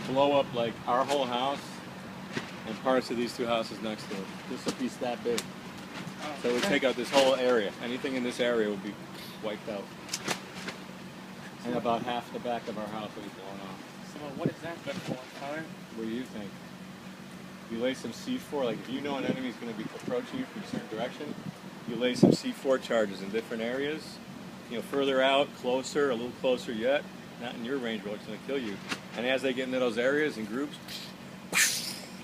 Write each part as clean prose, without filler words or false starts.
would blow up like our whole house and parts of these two houses next to it. This would be that big. So it would take out this whole area. Anything in this area would be wiped out. And about half the back of our house would be blown off. So what is that good for, Tyler? What do you think? You lay some C4, like if you know an enemy's going to be approaching you from a certain direction, you lay some C4 charges in different areas. You know, further out, closer, a little closer yet, not in your range, but it's going to kill you. And as they get into those areas in groups,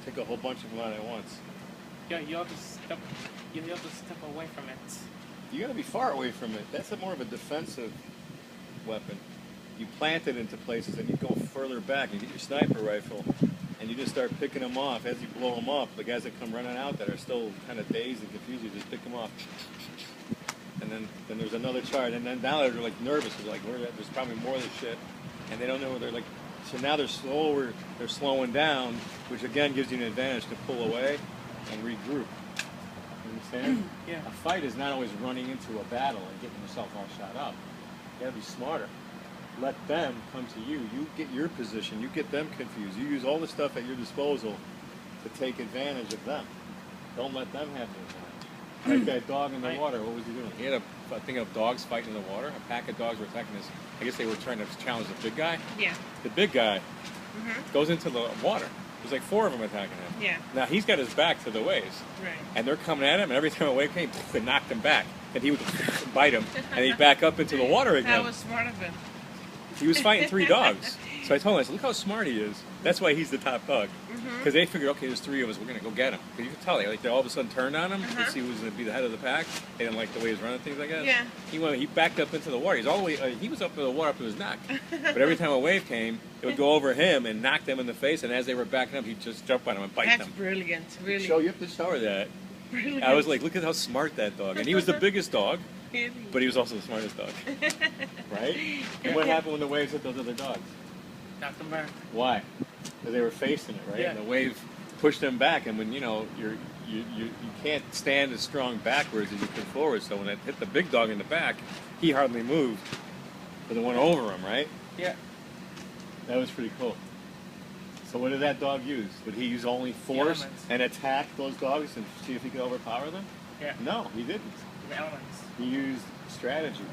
take a whole bunch of them out at once. Yeah, you have to step away from it. You got to be far away from it. That's more of a defensive weapon. You plant it into places and you go further back and get your sniper rifle and you just start picking them off. As you blow them up, the guys that come running out that are still kind of dazed and confused, you just pick them off. And then there's another charge, and then now they're like nervous. They're like, there's probably more of this shit, and they don't know where they're like. So now they're slower. They're slowing down, which again gives you an advantage to pull away and regroup. You understand? Yeah. A fight is not always running into a battle and getting yourself all shot up. You gotta be smarter. Let them come to you. You get your position. You get them confused. You use all the stuff at your disposal to take advantage of them. Don't let them have the advantage. Like that dog in the water, what was he doing? He had a thing of dogs fighting in the water. A pack of dogs were attacking this. I guess they were trying to challenge the big guy. Yeah. The big guy goes into the water. There's like 4 of them attacking him. Yeah. Now he's got his back to the waves. Right. And they're coming at him, and every time a wave came, they knocked him back. And he would bite him, and he'd back up into the water again. That was smart of him. He was fighting 3 dogs. So I told him, I said, look how smart he is. That's why he's the top dog. Because they figured, okay, there's 3 of us, we're going to go get him. Because you can tell, they all of a sudden turned on him to see who was going to be the head of the pack. They didn't like the way he was running things, I guess. Yeah. He backed up into the water. He's all the way, he was up in the water up to his neck. But every time a wave came, it would go over him and knock them in the face. And as they were backing up, he'd just jump on them and bite them. That's brilliant, really. You have to show her that. Brilliant. I was like, look at how smart that dog. And he was the biggest dog, but he was also the smartest dog. Right? And what happened when the waves hit those other dogs? Knocked them back. Why? Because they were facing it, right? Yeah. And the wave pushed them back, and when you can't stand as strong backwards as you could forward. So when it hit the big dog in the back, he hardly moved, but it went over him, right? Yeah. That was pretty cool. So what did that dog use? Did he use only force and attack those dogs and see if he could overpower them? Yeah. No, he didn't. The elements. He used strategy.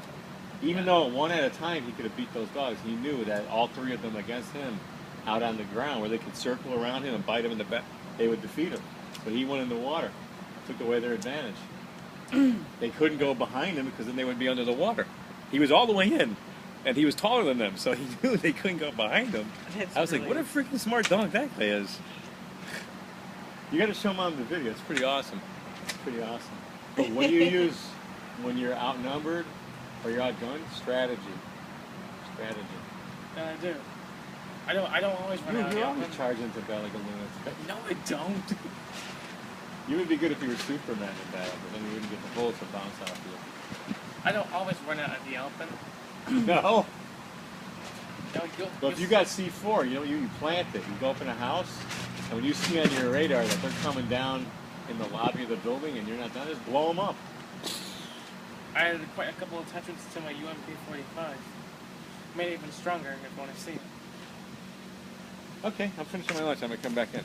Even though one at a time he could have beat those dogs, he knew that all 3 of them against him out on the ground where they could circle around him and bite him in the back, they would defeat him. But he went in the water, took away their advantage. They couldn't go behind him because then they would be under the water. He was all the way in, and he was taller than them, so he knew they couldn't go behind him. I was like, what a freaking smart dog that guy is. You got to show Mom the video. It's pretty awesome. It's pretty awesome. But what do you use when you're outnumbered or you're outgunned? Strategy. Strategy. Yeah, I do. I don't always run out of the You open. always charge into battle like a lunatic. No, I don't. You would be good if you were Superman in battle, but then you wouldn't get the bullets to bounce off you. I don't always run out of the open. No. No, But if you got C4, you plant it. You go up in a house, and when you see on your radar that they're coming down in the lobby of the building and you're not done, just blow them up. I had quite a couple of attachments to my UMP-45. Made it even stronger if you want to see it. Okay, I'm finishing my lunch. I'm going to come back in.